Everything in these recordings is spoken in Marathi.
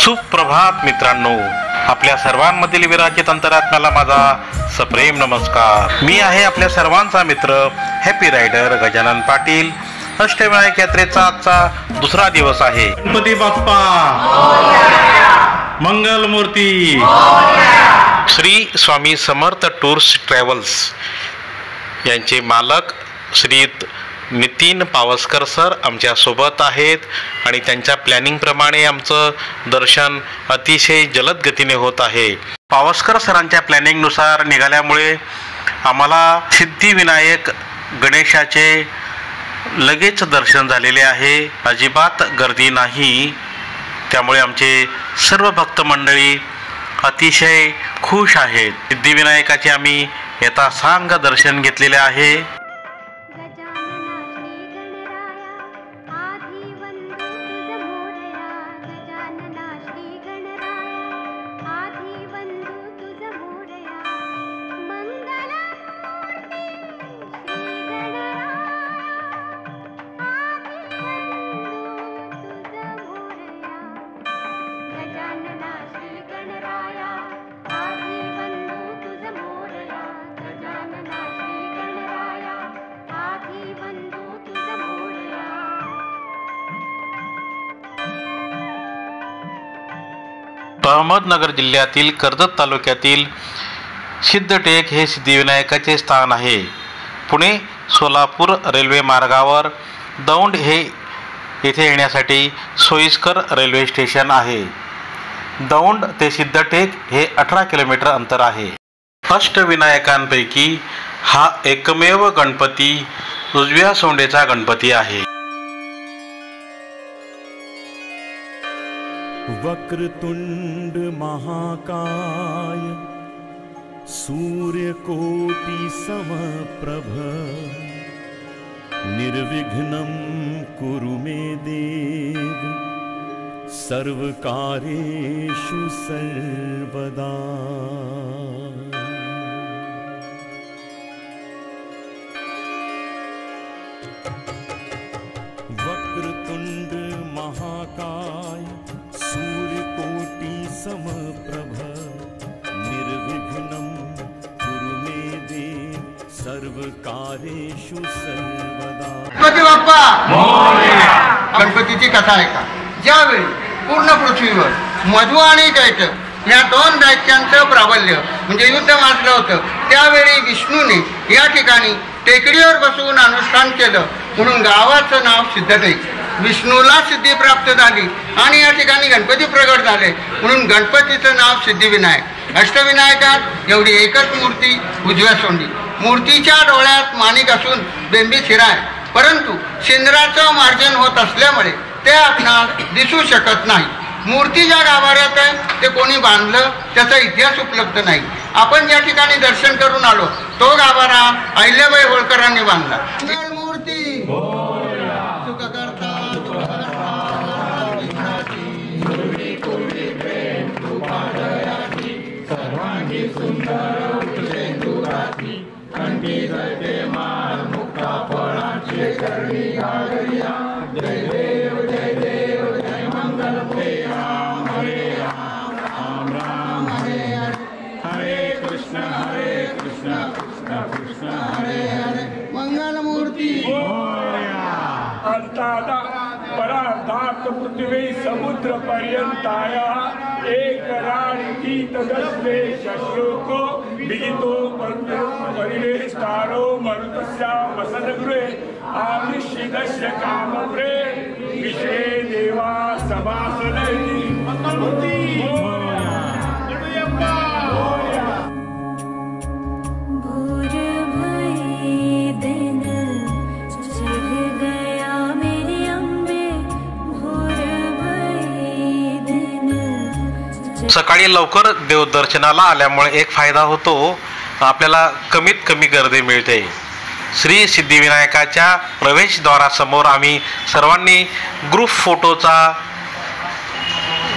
सुप्रभात मित्रांनो, आपल्या सर्वांमधील विराजित अंतरात्म्याला माझा सप्रेम नमस्कार। मी आहे आपल्या सर्वांचा मित्र हॅपी रायडर गजानन पाटील। अष्टविनायक यात्रेचा आजचा दुसरा दिवस आहे। गणपती बाप्पा मंगल मूर्ती। श्री स्वामी समर्थ टूर्स ट्रॅव्हल्स यांचे मालक श्री नितीन पावसकर सर आमच्या सोबत आहेत आणि त्यांच्या प्लॅनिंग प्रमाणे आमचं दर्शन अतिशय जलद गतीने होत आहे। पावसकर सरांच्या प्लॅनिंग नुसार निघाल्यामुळे आम्हाला सिद्धिविनायक गणेशाचे लगेच दर्शन झालेले आहे। अजिबात गर्दी नाही, त्यामुळे आमचे सर्व भक्त मंडळी अतिशय खुश आहेत। सिद्धिविनायकाचे आम्ही यथासांग दर्शन घेतलेले आहे। अहमदनगर जिल्ह्यातील कर्जत तालुक्यातील सिद्धटेक हे सिद्धिविनायकाचे स्थान आहे। पुणे सोलापूर रेल्वे मार्गावर दौंड हे येथे येण्यासाठी सोयीस्कर रेल्वे स्टेशन आहे। दौंड ते सिद्धटेक हे 18 किलोमीटर अंतर आहे। अष्टविनायकांपैकी हा एकमेव गणपती उजव्या सोंडेचा गणपती आहे। वक्रतुंड महाकाय सूर्यकोटि समप्रभ निर्विघ्नं कुरु मे देव सर्वकार्येषु सर्वदा। वक्रतुंड महाकाय सूर्यकोटि समप्रभ निर्विघ्नं कुरु मे देव सर्वकार्येषु सर्वदा। गणपती बाप्पा मोरया। गणपतीची कथा ऐका। ज्यावेळी पूर्ण पृथ्वीवर मधु आणि दैत्य या दोन दैत्यांचं प्राबल्य म्हणजे युद्ध माजलं होतं, त्यावेळी विष्णूने या ठिकाणी टेकडीवर बसवून अनुष्ठान केलं, म्हणून गावाचं नाव सिद्धटेक। विष्णूला सिद्धी प्राप्त झाली आणि या ठिकाणी गणपती प्रगट झाले, म्हणून गणपतीचं नाव सिद्धिविनायक। अष्टविनायकात एवढी एकच मूर्ती उजव्या सोंडी। मूर्तीच्या डोळ्यात माणिक असून बेंबी शिरा आहे, परंतु शेंद्राचं मार्जन होत असल्यामुळे ते आपणास दिसू शकत नाही। मूर्ती ज्या गाभाऱ्यात आहे ते कोणी बांधलं त्याचा इतिहास उपलब्ध नाही। आपण ज्या ठिकाणी दर्शन करून आलो तो गाभारा अहिल्याबाई होळकरांनी बांधला। मूर्ती पृथ्वी समुद्र पर्यंताया एक राणी तदस्वे शश्लोको विजितो परिवेष्टारो मरुतस्या वसनगृहे आविष्यदस्य कामप्रे विषे देवा सभासनैः मंगलमूर्ति। सकाळी लवकर देवदर्शनाला आल्यामुळे एक फायदा होतो, आपल्याला कमीत कमी गर्दी मिळते। श्री सिद्धिविनायकाच्या प्रवेशद्वारासमोर आम्ही सर्वांनी ग्रुप फोटोचा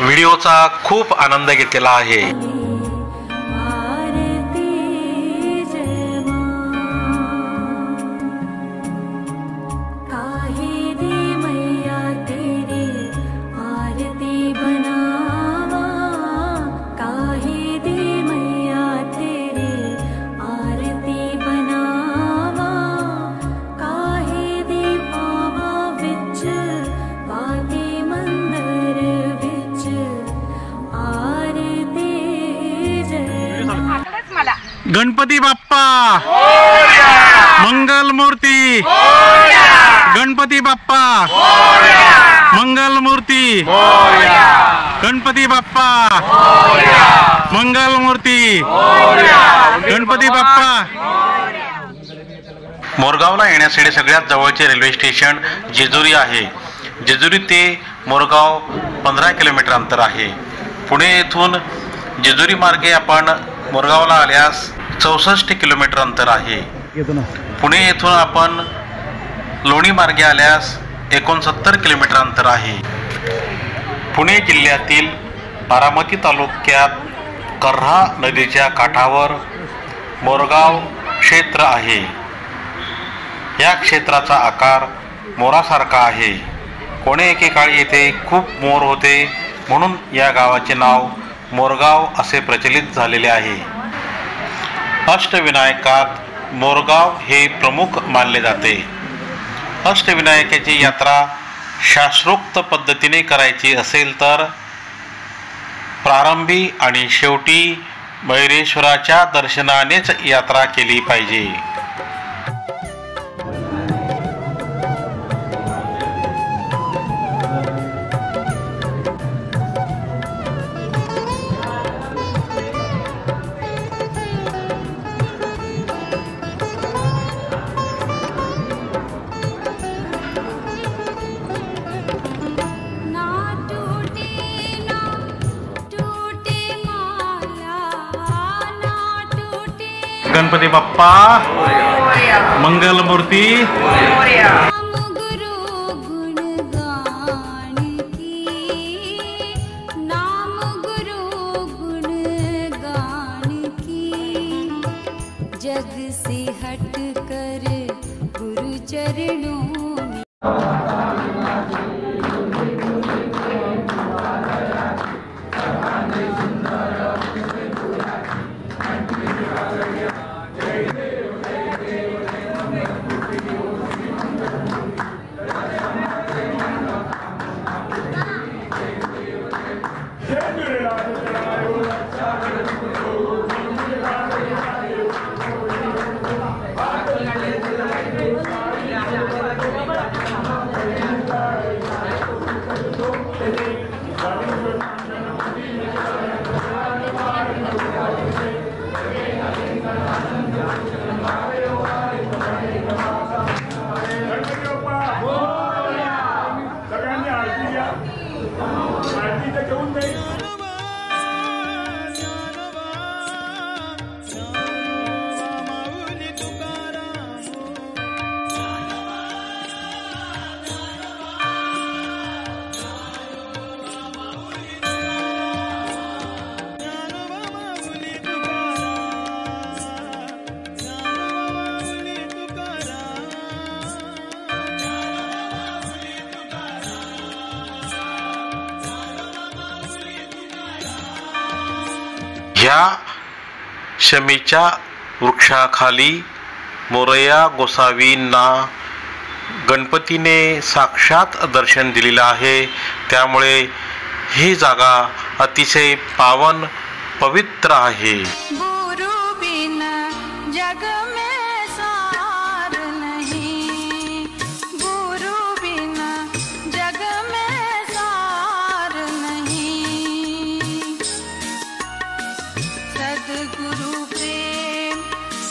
व्हिडिओचा खूप आनंद घेतलेला आहे। काहे दे मैया तेरे आरती बना गणपती बाप्पा मंगल मूर्ती, गणपती बाप्पा मंगल मूर्ती, गणपती बाप्पा मंगल मूर्ती, गणपती बाप्पा. मोरगावला येण्यासाठी सगळ्यात जवळचे रेल्वे स्टेशन जेजुरी आहे. जेजुरी ते मोरगाव 15 किलोमीटर अंतर आहे. पुणे येथून जेजुरी मार्गे आपण मोरगावला आल्यास 64 किलोमीटर अंतर आहे. पुणे येथून आपण लोणी मार्गे आल्यास 69 किलोमीटर अंतर आहे. पुणे जिल्ह्यातील बारामती तालुक्यात कर्हा नदीच्या काठावर मोरगाव क्षेत्र आहे. या क्षेत्राचा आकार मोरासारखा आहे. कोणे एकेकाळी येथे खूप मोर होते म्हणून या गावाचे नाव मोरगाव असे प्रचलित झालेले आहे. अष्टविनायकात मोरगाव हे प्रमुख मानले जाते. अष्टविनायकाची यात्रा शास्त्रोक्त पद्धतीने करायची असेल तर प्रारंभी आणि शेवटी मयुरेश्वराच्या दर्शनानेच यात्रा केली पाहिजे. गणपती बाप्पा मंगल मूर्ती. जग से हट कर गुरु चरणों में ह्या शमीच्या वृक्षाखाली मोरया गोसावींना गणपतीने साक्षात दर्शन दिलेलं आहे. त्यामुळे ही जागा अतिशय पावन पवित्र आहे. गुरु बिन जग में सार नहीं, गुरु बिन जग में सार नहीं. सद्गुरु प्रेम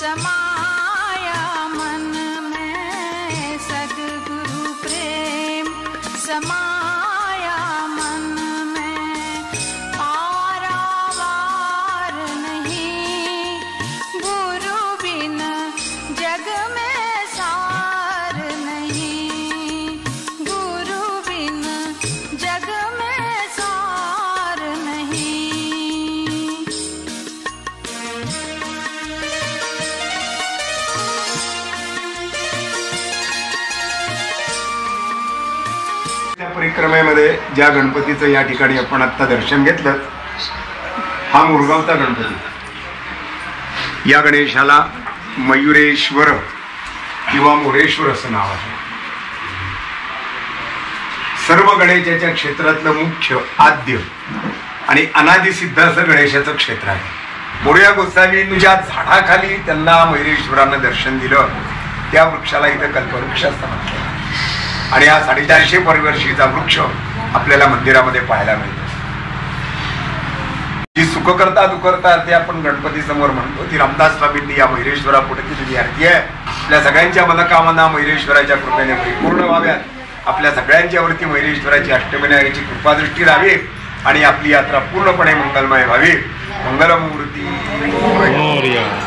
समाया मन में, सद्गुरु प्रेम समाया मन में. पारावार नहीं, गुरु बिन जग में सार नहीं, गुरु बिन जग में सार नहीं. त्या परिक्रमेमध्ये ज्या गणपतीचं या ठिकाणी आपण आत्ता दर्शन घेतलं, हा मोरगावचा गणपती. या गणेशाला मयुरेश्वर किंवा मोरेश्वर असं नाव आहे. सर्व गणेशाच्या क्षेत्रातलं मुख्य, आद्य आणि अनादिसिद्ध असं गणेशाचं क्षेत्र आहे. मोरया गोसावींनी ज्या झाडाखाली त्यांना मयुरेश्वरानं दर्शन दिलं त्या वृक्षाला इथं कल्पवृक्ष असं म्हटलं आणि हा 450 वर्षीचा वृक्ष आपल्याला मंदिरामध्ये पाहायला मिळतो. जी सुख करता दुखरता ते आपण गणपती समोर म्हणतो ती रामदास स्वामींनी या मयुरेश्वरा पुढे केलेली आरती आहे. आपल्या सगळ्यांच्या मनोकामना मयुरेश्वराच्या कृपेने परिपूर्ण व्हाव्यात. आपल्या सगळ्यांच्या वरती मयुरेश्वराची अष्टविनायकाची कृपादृष्टी राहावी आणि आपली यात्रा पूर्णपणे मंगलमय व्हावी. मंगलमूर्ती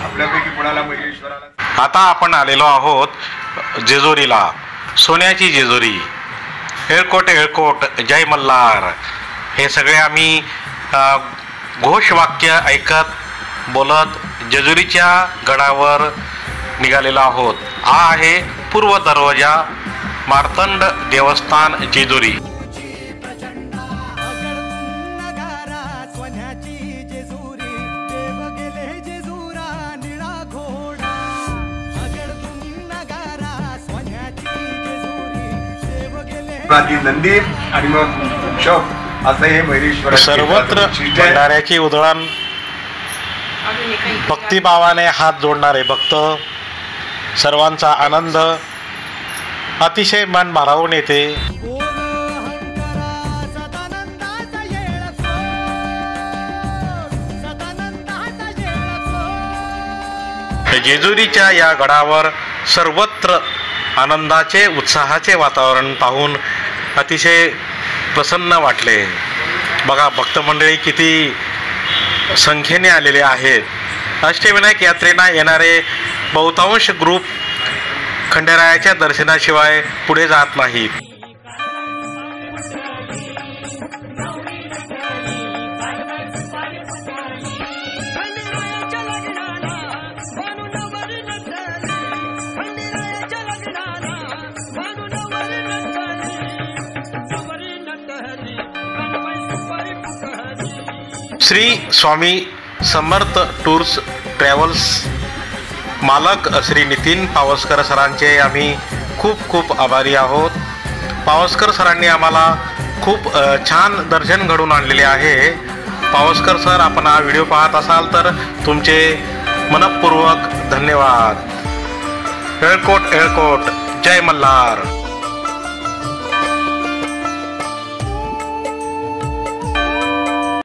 आपल्यापैकी कुणाला मयुरेश्वराला. आता आपण आलेलो आहोत जेजुरीला, सोन्याची जेजुरी. येळकोट येळकोट जय मल्हार हे सगळे आम्ही घोषवाक्य ऐकत बोलत जेजुरीच्या गडावर निघालेलो आहोत. हा आहे पूर्व दरवाजा, मार्तंड देवस्थान जेजुरी. नंदी आणि मग शोक असं हे मयुरेश्वर सर्वत्र भंडाऱ्याची उधळण, भक्तिभावाने हात जोडणारे भक्त, सर्वांचा आनंद अतिशय मन भारावून येते. जेजुरीच्या या गडावर सर्वत्र आनंदाचे उत्साहाचे वातावरण पाहून अतिशय प्रसन्न वाटले. बघा भक्तमंडळी किती संख्येने आलेले आहेत. अष्टविनायक यात्रेला येणारे बहुतांश ग्रुप खंडेरायाच्या दर्शनाशिवाय पुढे जात नाहीत. श्री स्वामी समर्थ टूर्स ट्रॅव्हल्स मालक श्री नितीन पावसकर सरांचे आम्ही खूप खूप आभारी आहोत. पावसकर सरांनी आम्हाला खूप छान दर्शन घडवून आणलेले आहे. पावसकर सर, आपण हा व्हिडिओ पाहत असाल तर तुमचे मनपूर्वक धन्यवाद. येळकोट येळकोट जय मल्हार.